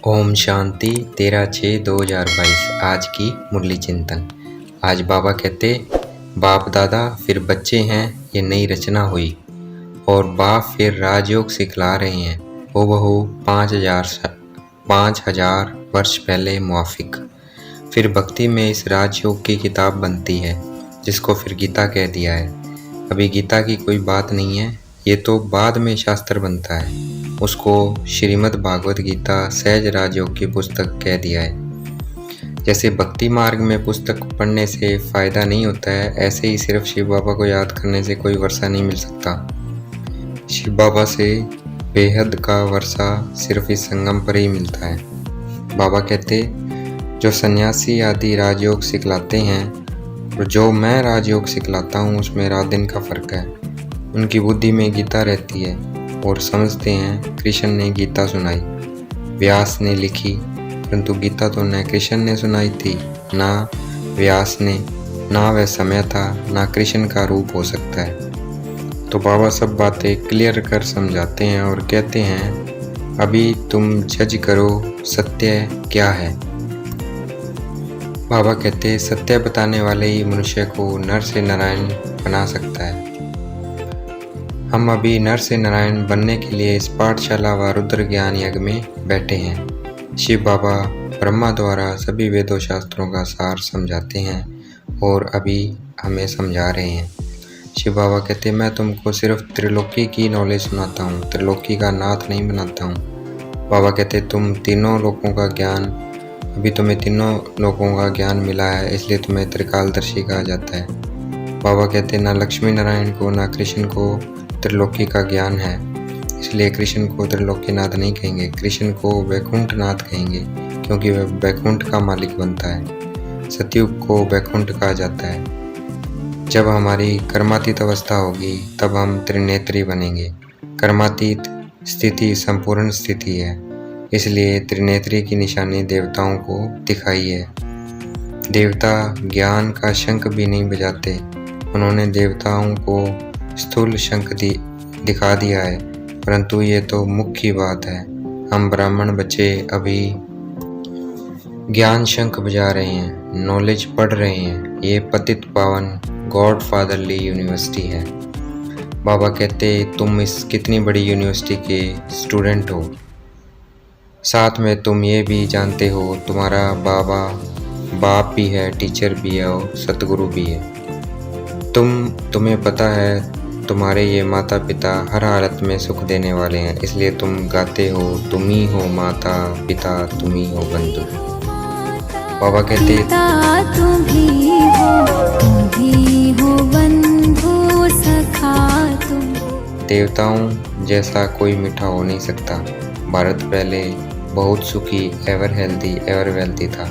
ओम शांति 13/6/2022। आज की मुरली चिंतन। आज बाबा कहते, बाप दादा फिर बच्चे हैं, ये नई रचना हुई और बाप फिर राजयोग सिखला रहे हैं। हो बहू 5,000 वर्ष पहले मुआफिक फिर भक्ति में इस राजयोग की किताब बनती है, जिसको फिर गीता कह दिया है। अभी गीता की कोई बात नहीं है, ये तो बाद में शास्त्र बनता है। उसको श्रीमद् भागवत गीता सहज राजयोग की पुस्तक कह दिया है। जैसे भक्ति मार्ग में पुस्तक पढ़ने से फ़ायदा नहीं होता है, ऐसे ही सिर्फ शिव बाबा को याद करने से कोई वर्षा नहीं मिल सकता। शिव बाबा से बेहद का वर्षा सिर्फ इस संगम पर ही मिलता है। बाबा कहते, जो सन्यासी आदि राजयोग सिखलाते हैं और जो मैं राजयोग सिखलाता हूँ, उसमें रात दिन का फ़र्क है। उनकी बुद्धि में गीता रहती है और समझते हैं कृष्ण ने गीता सुनाई, व्यास ने लिखी, परंतु गीता तो न कृष्ण ने सुनाई थी, ना व्यास ने, ना वह समय था, ना कृष्ण का रूप हो सकता है। तो बाबा सब बातें क्लियर कर समझाते हैं और कहते हैं, अभी तुम जज करो सत्य क्या है। बाबा कहते, सत्य बताने वाले ही मनुष्य को नर से नारायण बना सकता है। हम अभी नर से नारायण बनने के लिए इस पाठशाला व रुद्र ज्ञान यज्ञ में बैठे हैं। शिव बाबा ब्रह्मा द्वारा सभी वेदों शास्त्रों का सार समझाते हैं और अभी हमें समझा रहे हैं। शिव बाबा कहते, मैं तुमको सिर्फ त्रिलोकी की नॉलेज सुनाता हूँ, त्रिलोकी का नाथ नहीं बनाता हूँ। बाबा कहते, तुम तीनों लोगों का ज्ञान, अभी तुम्हें तीनों लोगों का ज्ञान मिला है, इसलिए तुम्हें त्रिकालदर्शी कहा जाता है। बाबा कहते, ना लक्ष्मी नारायण को ना कृष्ण को त्रिलोकी का ज्ञान है, इसलिए कृष्ण को त्रिलोकीनाथ नहीं कहेंगे, कृष्ण को वैकुंठनाथ कहेंगे, क्योंकि वह वैकुंठ का मालिक बनता है। सतयुग को वैकुंठ कहा जाता है। जब हमारी कर्मातीत अवस्था होगी तब हम त्रिनेत्री बनेंगे। कर्मातीत स्थिति संपूर्ण स्थिति है, इसलिए त्रिनेत्री की निशानी देवताओं को दिखाई है। देवता ज्ञान का शंख भी नहीं बजाते, उन्होंने देवताओं को स्थूल शंख दिखा दिया है, परंतु ये तो मुख्य बात है। हम ब्राह्मण बच्चे अभी ज्ञान शंख बजा रहे हैं, नॉलेज पढ़ रहे हैं। ये पतित पावन गॉड फादरली यूनिवर्सिटी है। बाबा कहते, तुम इस कितनी बड़ी यूनिवर्सिटी के स्टूडेंट हो, साथ में तुम ये भी जानते हो तुम्हारा बाबा बाप भी है, टीचर भी है और सतगुरु भी है। तुम्हें पता है तुम्हारे ये माता पिता हर हालत में सुख देने वाले हैं, इसलिए तुम गाते हो, तुम ही हो माता पिता, तुम ही हो बंधु। बाबा कहते, तुम ही हो बंधु सखा तुम। देवताओं जैसा कोई मीठा हो नहीं सकता। भारत पहले बहुत सुखी, एवर हेल्दी, एवर वेल्थी था,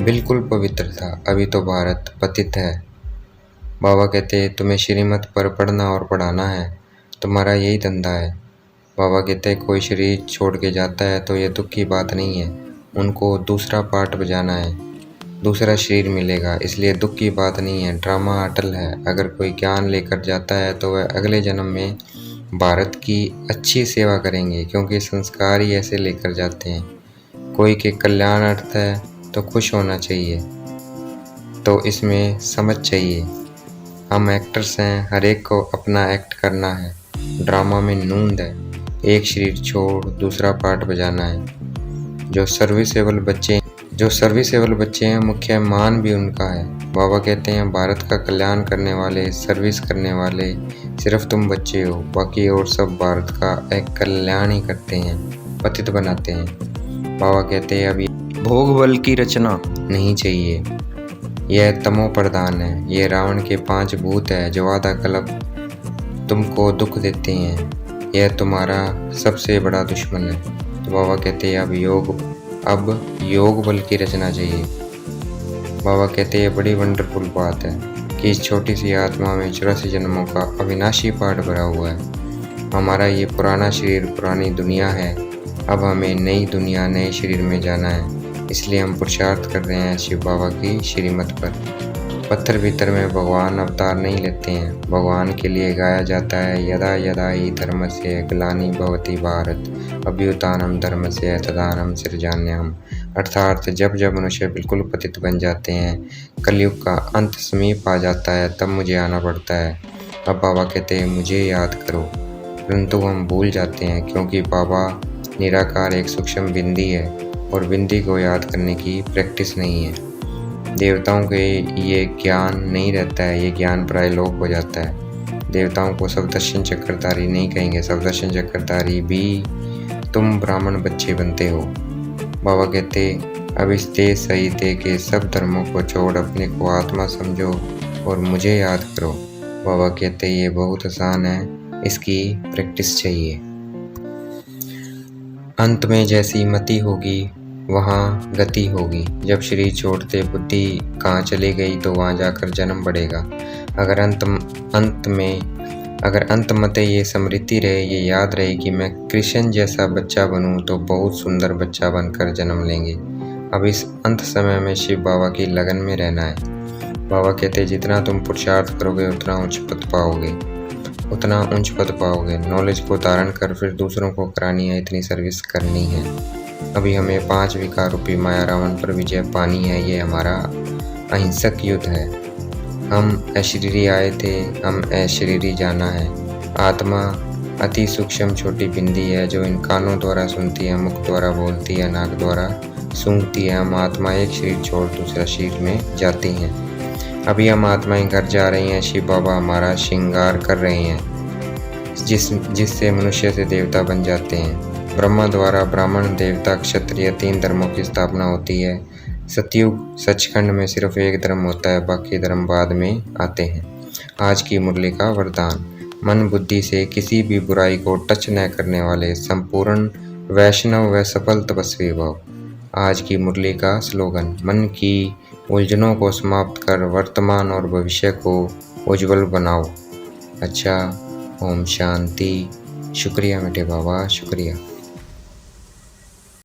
बिल्कुल पवित्र था। अभी तो भारत पतित है। बाबा कहते, तुम्हें श्रीमत पर पढ़ना और पढ़ाना है, तुम्हारा यही धंधा है। बाबा कहते, कोई शरीर छोड़ के जाता है तो ये दुख की बात नहीं है, उनको दूसरा पार्ट बजाना है, दूसरा शरीर मिलेगा, इसलिए दुख की बात नहीं है। ड्रामा अटल है। अगर कोई ज्ञान लेकर जाता है तो वह अगले जन्म में भारत की अच्छी सेवा करेंगे, क्योंकि संस्कार ही ऐसे लेकर जाते हैं। कोई के कल्याण अर्थ है तो खुश होना चाहिए, तो इसमें समझ चाहिए। हम एक्टर्स हैं, हर एक को अपना एक्ट करना है। ड्रामा में नूंद है, एक शरीर छोड़ दूसरा पार्ट बजाना है। जो सर्विसेबल बच्चे हैं, मुख्य मान भी उनका है। बाबा कहते हैं, भारत का कल्याण करने वाले, सर्विस करने वाले सिर्फ तुम बच्चे हो, बाकी और सब भारत का एक कल्याण ही करते हैं, पतित बनाते हैं। बाबा कहते हैं, अभी भोग बल की रचना नहीं चाहिए, यह तमो प्रधान है। ये रावण के 5 भूत है जो आधा कल्प तुमको दुख देते हैं, यह तुम्हारा सबसे बड़ा दुश्मन है। तो बाबा कहते हैं, अब योग बल की रचना चाहिए। बाबा कहते हैं, बड़ी वंडरफुल बात है कि इस छोटी सी आत्मा में 84 जन्मों का अविनाशी पाठ भरा हुआ है। हमारा ये पुराना शरीर पुरानी दुनिया है, अब हमें नई दुनिया नए शरीर में जाना है, इसलिए हम पुरुषार्थ कर रहे हैं शिव बाबा की श्रीमत पर। पत्थर भीतर में भगवान अवतार नहीं लेते हैं। भगवान के लिए गाया जाता है यदा यदा ही धर्मस्य ग्लानिर्भवति भारत अभ्युत्थानं धर्मस्य तदानीं सृजाम्यहम्। अर्थात जब जब मनुष्य बिल्कुल पतित बन जाते हैं, कलयुग का अंत समीप आ जाता है, तब मुझे आना पड़ता है। अब बाबा कहते हैं मुझे याद करो, परंतु हम भूल जाते हैं क्योंकि बाबा निराकार एक सूक्ष्म बिंदी है और बिंदी को याद करने की प्रैक्टिस नहीं है। देवताओं के ये ज्ञान नहीं रहता है, ये ज्ञान प्रायलोक हो जाता है। देवताओं को सप्तर्षि चक्रधारी नहीं कहेंगे, सप्तर्षि चक्रधारी भी तुम ब्राह्मण बच्चे बनते हो। बाबा कहते अब इस देश सही थे कि सब धर्मों को छोड़ अपने को आत्मा समझो और मुझे याद करो। बाबा कहते ये बहुत आसान है, इसकी प्रैक्टिस चाहिए। अंत में जैसी मति होगी वहाँ गति होगी। जब शरीर छोड़ते बुद्धि कहाँ चली गई तो वहाँ जाकर जन्म बढ़ेगा। अगर अंत मते ये स्मृति रहे, ये याद रहे कि मैं कृष्ण जैसा बच्चा बनूं तो बहुत सुंदर बच्चा बनकर जन्म लेंगे। अब इस अंत समय में शिव बाबा की लगन में रहना है। बाबा कहते जितना तुम पुरुषार्थ करोगे उतना उच्च पद पाओगे। नॉलेज को धारण कर फिर दूसरों को करानी है, इतनी सर्विस करनी है। अभी हमें 5 विकार रूपी माया रावण पर विजय पानी है। ये हमारा अहिंसक युद्ध है। हम अशरीरी आए थे, हम अशरीरी जाना है। आत्मा अति सूक्ष्म छोटी बिंदी है जो इन कानों द्वारा सुनती है, मुख द्वारा बोलती है, नाक द्वारा सूंघती है। हम आत्मा एक शरीर छोड़ दूसरा शरीर में जाती हैं। अभी हम आत्माएं घर जा रही हैं। शिव बाबा हमारा श्रृंगार कर रहे हैं, जिससे मनुष्य से देवता बन जाते हैं। ब्रह्मा द्वारा ब्राह्मण, देवता, क्षत्रिय 3 धर्मों की स्थापना होती है। सतयुग सचखंड में सिर्फ एक धर्म होता है, बाकी धर्म बाद में आते हैं। आज की मुरली का वरदान, मन बुद्धि से किसी भी बुराई को टच न करने वाले संपूर्ण वैष्णव व सफल तपस्वी भव। आज की मुरली का स्लोगन, मन की उलझनों को समाप्त कर वर्तमान और भविष्य को उज्जवल बनाओ। अच्छा, ओम शांति। शुक्रिया मेरे बाबा, शुक्रिया।